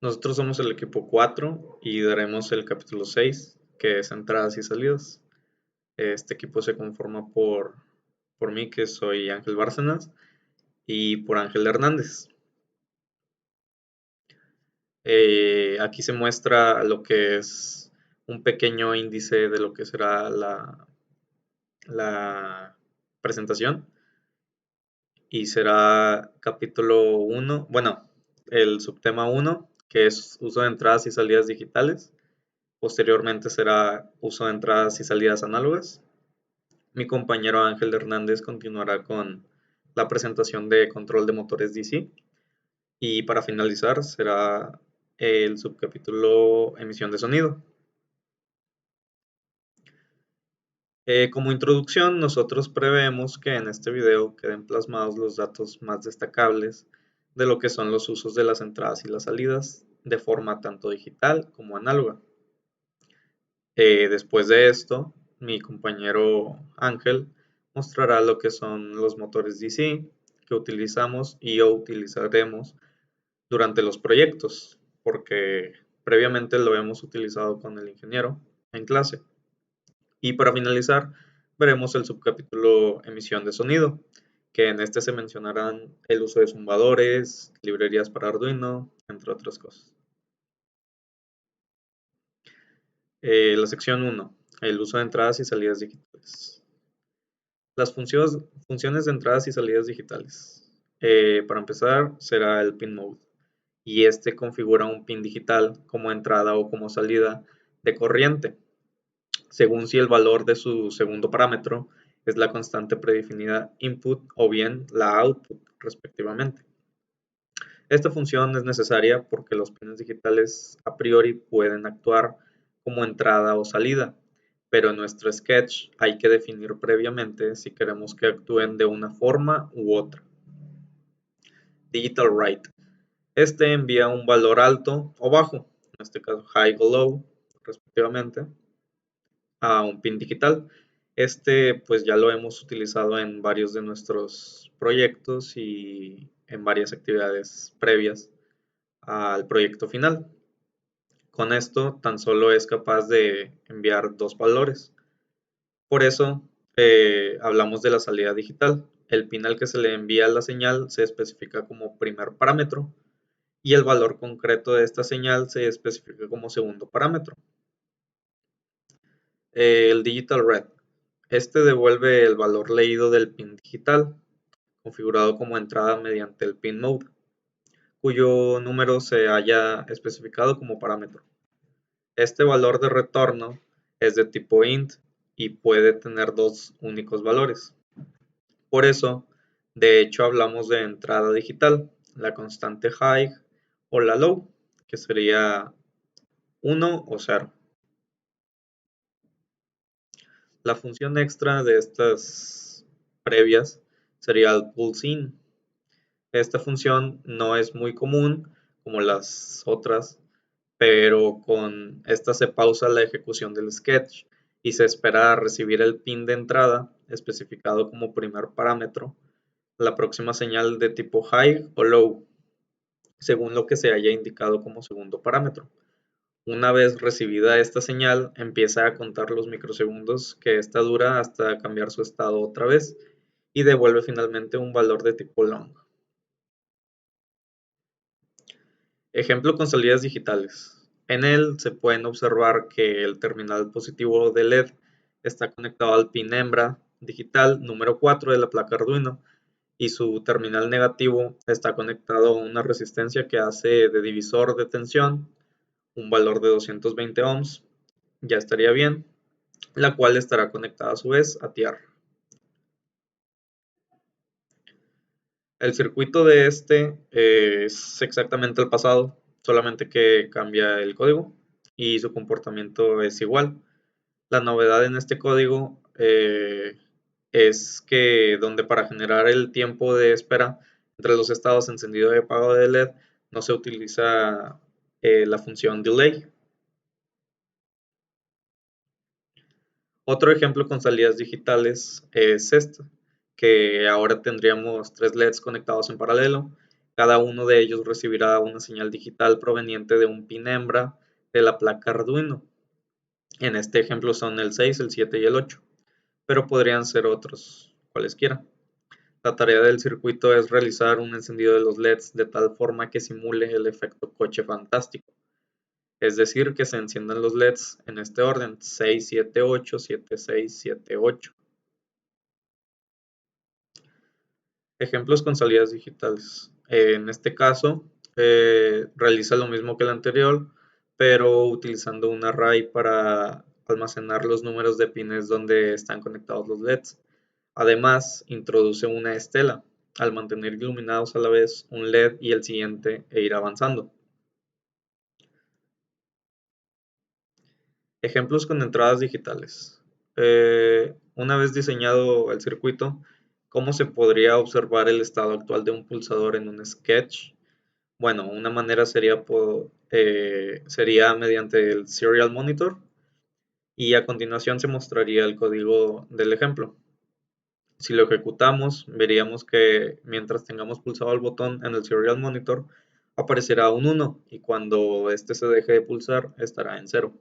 Nosotros somos el equipo 4 y daremos el capítulo 6, que es entradas y salidas. Este equipo se conforma por mí, que soy Ángel Bárcenas, y por Ángel Hernández. Aquí se muestra lo que es un pequeño índice de lo que será la presentación y será capítulo 1, bueno, el subtema 1, que es uso de entradas y salidas digitales. Posteriormente será uso de entradas y salidas análogas. Mi compañero Ángel Hernández continuará con la presentación de control de motores DC. Y para finalizar será el subcapítulo emisión de sonido. Como introducción, nosotros preveemos que en este video queden plasmados los datos más destacables de lo que son los usos de las entradas y las salidas de forma tanto digital como análoga. Después de esto, mi compañero Ángel mostrará lo que son los motores DC que utilizamos y o utilizaremos durante los proyectos, porque previamente lo hemos utilizado con el ingeniero en clase. Y para finalizar, veremos el subcapítulo emisión de sonido, que en este se mencionarán el uso de zumbadores, librerías para Arduino, entre otras cosas. La sección 1, el uso de entradas y salidas digitales. Las funciones de entradas y salidas digitales. Para empezar, será el pin mode, y este configura un pin digital como entrada o como salida de corriente, según si el valor de su segundo parámetro es la constante predefinida input o bien la output, respectivamente. Esta función es necesaria porque los pines digitales a priori pueden actuar como entrada o salida, pero en nuestro sketch hay que definir previamente si queremos que actúen de una forma u otra. Digital write. Este envía un valor alto o bajo, en este caso high o low, respectivamente, a un pin digital. Este pues ya lo hemos utilizado en varios de nuestros proyectos y en varias actividades previas al proyecto final. Con esto tan solo es capaz de enviar dos valores. Por eso hablamos de la salida digital. El pin al que se le envía la señal se especifica como primer parámetro y el valor concreto de esta señal se especifica como segundo parámetro. El digital read. Este devuelve el valor leído del pin digital, configurado como entrada mediante el pin mode, cuyo número se haya especificado como parámetro. Este valor de retorno es de tipo int y puede tener dos únicos valores. Por eso, de hecho, hablamos de entrada digital, la constante high o la low, que sería 1 o 0. La función extra de estas previas sería el pulse in. Esta función no es muy común como las otras, pero con esta se pausa la ejecución del sketch y se espera recibir el pin de entrada especificado como primer parámetro, la próxima señal de tipo high o low, según lo que se haya indicado como segundo parámetro. Una vez recibida esta señal, empieza a contar los microsegundos que esta dura hasta cambiar su estado otra vez y devuelve finalmente un valor de tipo long. Ejemplo con salidas digitales. En él se pueden observar que el terminal positivo de LED está conectado al pin hembra digital número 4 de la placa Arduino y su terminal negativo está conectado a una resistencia que hace de divisor de tensión un valor de 220 ohms, ya estaría bien, la cual estará conectada a su vez a tierra. El circuito de este es exactamente el pasado, solamente que cambia el código y su comportamiento es igual. La novedad en este código es que donde para generar el tiempo de espera entre los estados encendido y apagado de LED no se utiliza la función delay. Otro ejemplo con salidas digitales es este, que ahora tendríamos tres LEDs conectados en paralelo, Cada uno de ellos recibirá una señal digital proveniente de un pin hembra de la placa Arduino. En este ejemplo son el 6, el 7 y el 8, pero podrían ser otros, cualesquiera. La tarea del circuito es realizar un encendido de los LEDs de tal forma que simule el efecto coche fantástico. Es decir, que se enciendan los LEDs en este orden: 6, 7, 8, 7, 6, 7, 8. Ejemplos con salidas digitales. En este caso, realiza lo mismo que el anterior, pero utilizando un array para almacenar los números de pines donde están conectados los LEDs. Además, introduce una estela al mantener iluminados a la vez un LED y el siguiente e ir avanzando. Ejemplos con entradas digitales. Una vez diseñado el circuito, ¿cómo se podría observar el estado actual de un pulsador en un sketch? Bueno, una manera sería mediante el Serial Monitor, y a continuación se mostraría el código del ejemplo. Si lo ejecutamos, veríamos que mientras tengamos pulsado el botón en el Serial Monitor, aparecerá un 1 y cuando este se deje de pulsar estará en 0.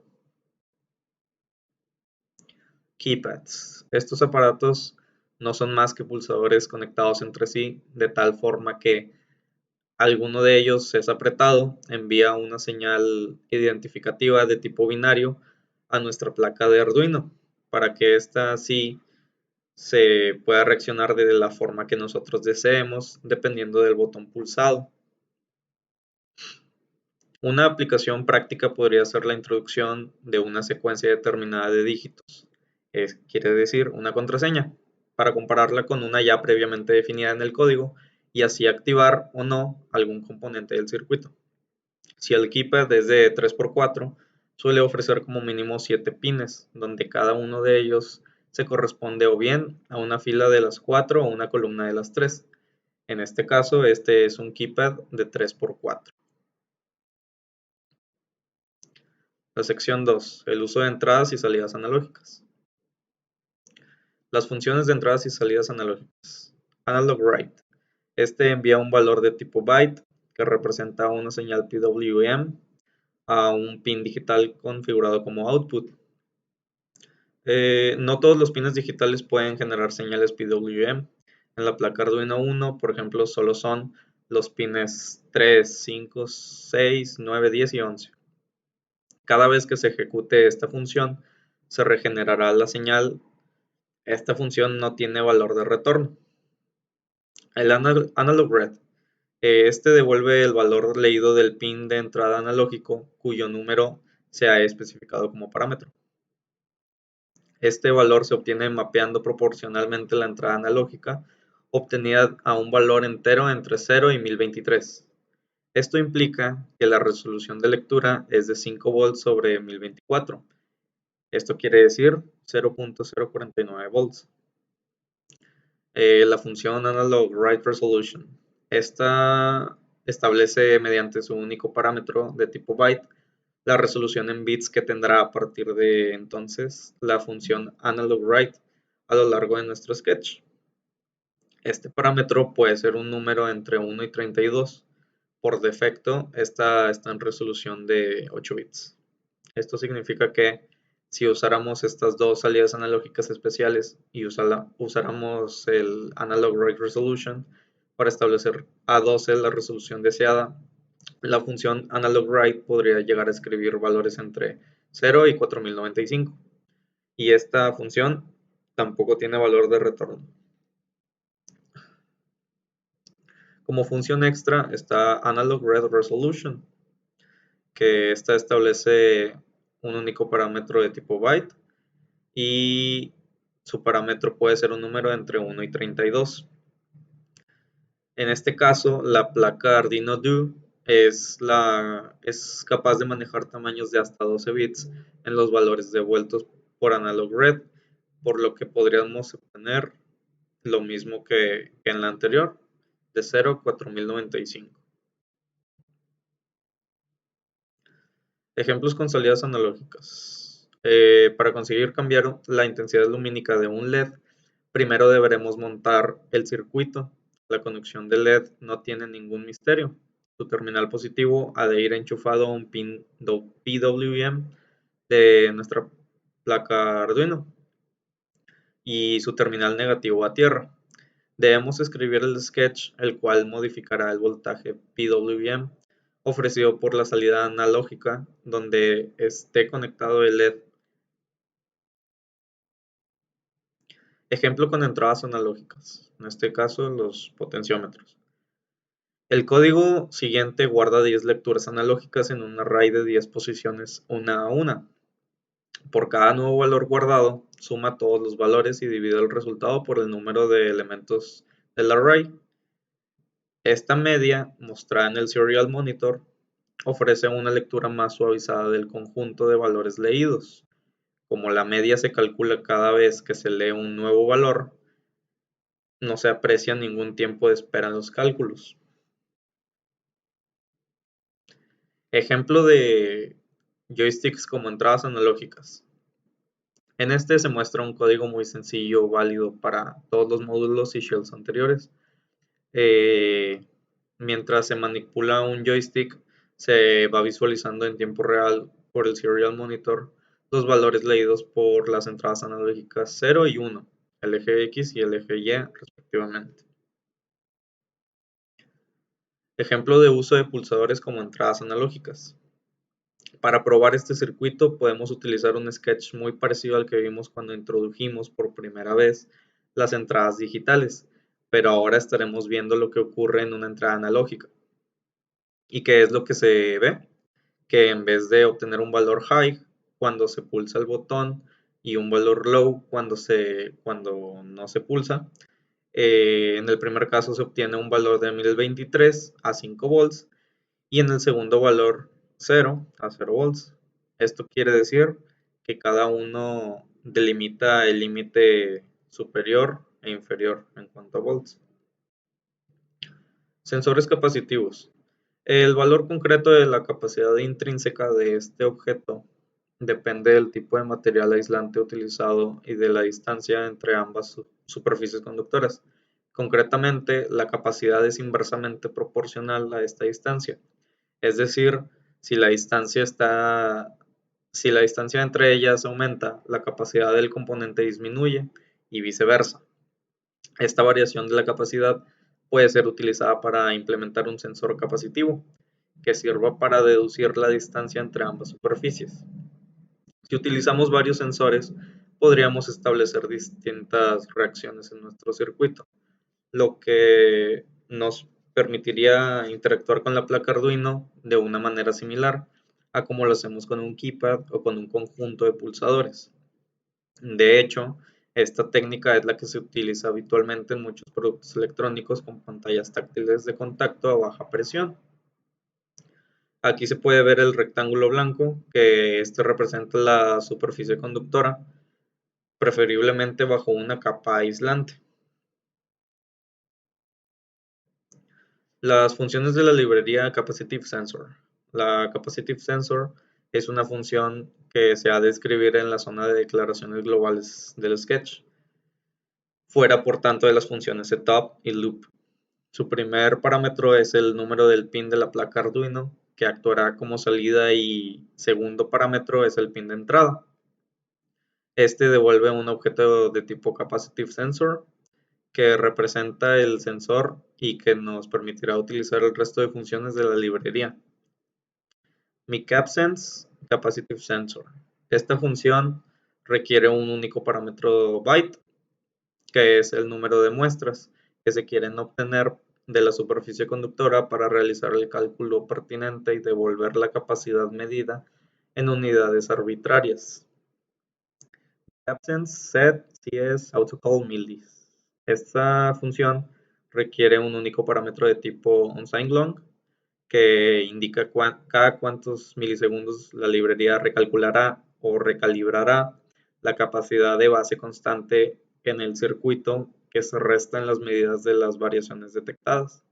Keypads. Estos aparatos no son más que pulsadores conectados entre sí de tal forma que alguno de ellos es apretado, envía una señal identificativa de tipo binario a nuestra placa de Arduino para que ésta así se pueda reaccionar de la forma que nosotros deseemos dependiendo del botón pulsado. Una aplicación práctica podría ser la introducción de una secuencia determinada de dígitos, quiere decir una contraseña, para compararla con una ya previamente definida en el código y así activar o no algún componente del circuito. Si el keypad es de 3x4, suele ofrecer como mínimo 7 pines, donde cada uno de ellos se corresponde o bien a una fila de las 4 o una columna de las 3. En este caso, este es un keypad de 3x4. La sección 2. El uso de entradas y salidas analógicas. Las funciones de entradas y salidas analógicas. Analog write. Este envía un valor de tipo byte que representa una señal PWM a un pin digital configurado como output. No todos los pines digitales pueden generar señales PWM. En la placa Arduino Uno, por ejemplo, solo son los pines 3, 5, 6, 9, 10 y 11. Cada vez que se ejecute esta función, se regenerará la señal. Esta función no tiene valor de retorno. El analog read. Este devuelve el valor leído del pin de entrada analógico cuyo número se ha especificado como parámetro. Este valor se obtiene mapeando proporcionalmente la entrada analógica obtenida a un valor entero entre 0 y 1023. Esto implica que la resolución de lectura es de 5 volts sobre 1024. Esto quiere decir 0.049 volts. La función Analog Write Resolution. Esta establece mediante su único parámetro de tipo byte la resolución en bits que tendrá a partir de entonces la función Analog Write a lo largo de nuestro sketch. Este parámetro puede ser un número entre 1 y 32. Por defecto, esta está en resolución de 8 bits. Esto significa que si usáramos estas dos salidas analógicas especiales y usáramos el Analog Write Resolution para establecer a 12 la resolución deseada, la función Analog Write podría llegar a escribir valores entre 0 y 4095. Y esta función tampoco tiene valor de retorno. Como función extra está Analog Read Resolution, que esta establece un único parámetro de tipo byte y su parámetro puede ser un número entre 1 y 32. En este caso, la placa Arduino Do es capaz de manejar tamaños de hasta 12 bits en los valores devueltos por Analog Read, por lo que podríamos obtener lo mismo que en la anterior, de 0 a 4095. Ejemplos con salidas analógicas. Para conseguir cambiar la intensidad lumínica de un LED, primero deberemos montar el circuito La conexión de LED no tiene ningún misterio. Su terminal positivo ha de ir enchufado a un pin PWM de nuestra placa Arduino y su terminal negativo a tierra. Debemos escribir el sketch, el cual modificará el voltaje PWM ofrecido por la salida analógica donde esté conectado el LED. Ejemplo con entradas analógicas, en este caso los potenciómetros. El código siguiente guarda 10 lecturas analógicas en un array de 10 posiciones una a una. Por cada nuevo valor guardado, suma todos los valores y divide el resultado por el número de elementos del array. Esta media, mostrada en el Serial Monitor, ofrece una lectura más suavizada del conjunto de valores leídos. Como la media se calcula cada vez que se lee un nuevo valor, no se aprecia ningún tiempo de espera en los cálculos. Ejemplo de joysticks como entradas analógicas. En este se muestra un código muy sencillo, válido para todos los módulos y shells anteriores. Eh, Mientras se manipula un joystick, se va visualizando en tiempo real por el Serial Monitor los valores leídos por las entradas analógicas 0 y 1, el eje X y el eje Y respectivamente. Ejemplo de uso de pulsadores como entradas analógicas. Para probar este circuito podemos utilizar un sketch muy parecido al que vimos cuando introdujimos por primera vez las entradas digitales, pero ahora estaremos viendo lo que ocurre en una entrada analógica. ¿Y qué es lo que se ve? Que en vez de obtener un valor high cuando se pulsa el botón y un valor low cuando no se pulsa, en el primer caso se obtiene un valor de 1023 a 5 volts y en el segundo valor 0 a 0 volts. Esto quiere decir que cada uno delimita el límite superior e inferior en cuanto a volts. Sensores capacitivos. El valor concreto de la capacidad intrínseca de este objeto depende del tipo de material aislante utilizado y de la distancia entre ambas superficies conductoras. Concretamente, la capacidad es inversamente proporcional a esta distancia. Es decir, si la distancia entre ellas aumenta, la capacidad del componente disminuye y viceversa. Esta variación de la capacidad puede ser utilizada para implementar un sensor capacitivo que sirva para deducir la distancia entre ambas superficies. Si utilizamos varios sensores, podríamos establecer distintas reacciones en nuestro circuito, lo que nos permitiría interactuar con la placa Arduino de una manera similar a como lo hacemos con un keypad o con un conjunto de pulsadores. De hecho, esta técnica es la que se utiliza habitualmente en muchos productos electrónicos con pantallas táctiles de contacto a baja presión. Aquí se puede ver el rectángulo blanco, que este representa la superficie conductora, preferiblemente bajo una capa aislante. Las funciones de la librería Capacitive Sensor. La Capacitive Sensor es una función que se ha de escribir en la zona de declaraciones globales del sketch, fuera por tanto de las funciones setup y loop. Su primer parámetro es el número del pin de la placa Arduino, que actuará como salida, y segundo parámetro es el pin de entrada. Este devuelve un objeto de tipo Capacitive Sensor que representa el sensor y que nos permitirá utilizar el resto de funciones de la librería. Mi CapSense Capacitive Sensor. Esta función requiere un único parámetro byte, que es el número de muestras que se quieren obtener de la superficie conductora para realizar el cálculo pertinente y devolver la capacidad medida en unidades arbitrarias. Absence set cs autocall millis. Esta función requiere un único parámetro de tipo unsignLong que indica cada cuántos milisegundos la librería recalculará o recalibrará la capacidad de base constante en el circuito que se resta en las medidas de las variaciones detectadas.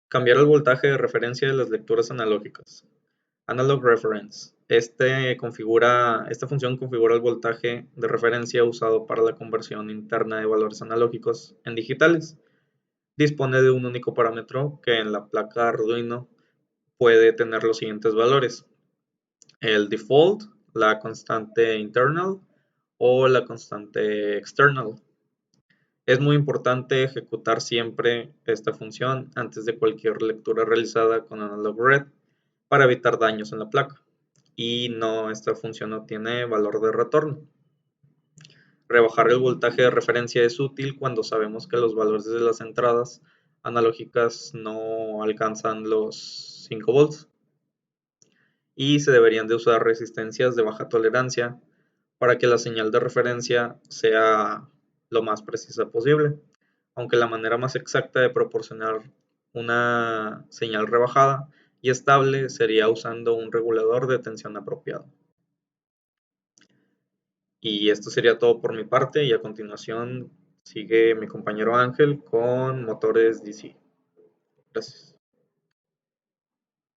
Cambiar el voltaje de referencia de las lecturas analógicas. Analog reference. Esta función configura el voltaje de referencia usado para la conversión interna de valores analógicos en digitales. Dispone de un único parámetro que en la placa Arduino puede tener los siguientes valores: el default, la constante internal o la constante external. Es muy importante ejecutar siempre esta función antes de cualquier lectura realizada con Analog Red para evitar daños en la placa. Y no, esta función no tiene valor de retorno. Rebajar el voltaje de referencia es útil cuando sabemos que los valores de las entradas analógicas no alcanzan los 5 volts y se deberían de usar resistencias de baja tolerancia para que la señal de referencia sea lo más precisa posible, aunque la manera más exacta de proporcionar una señal rebajada y estable sería usando un regulador de tensión apropiado. Y esto sería todo por mi parte y a continuación sigue mi compañero Ángel con motores DC. Gracias.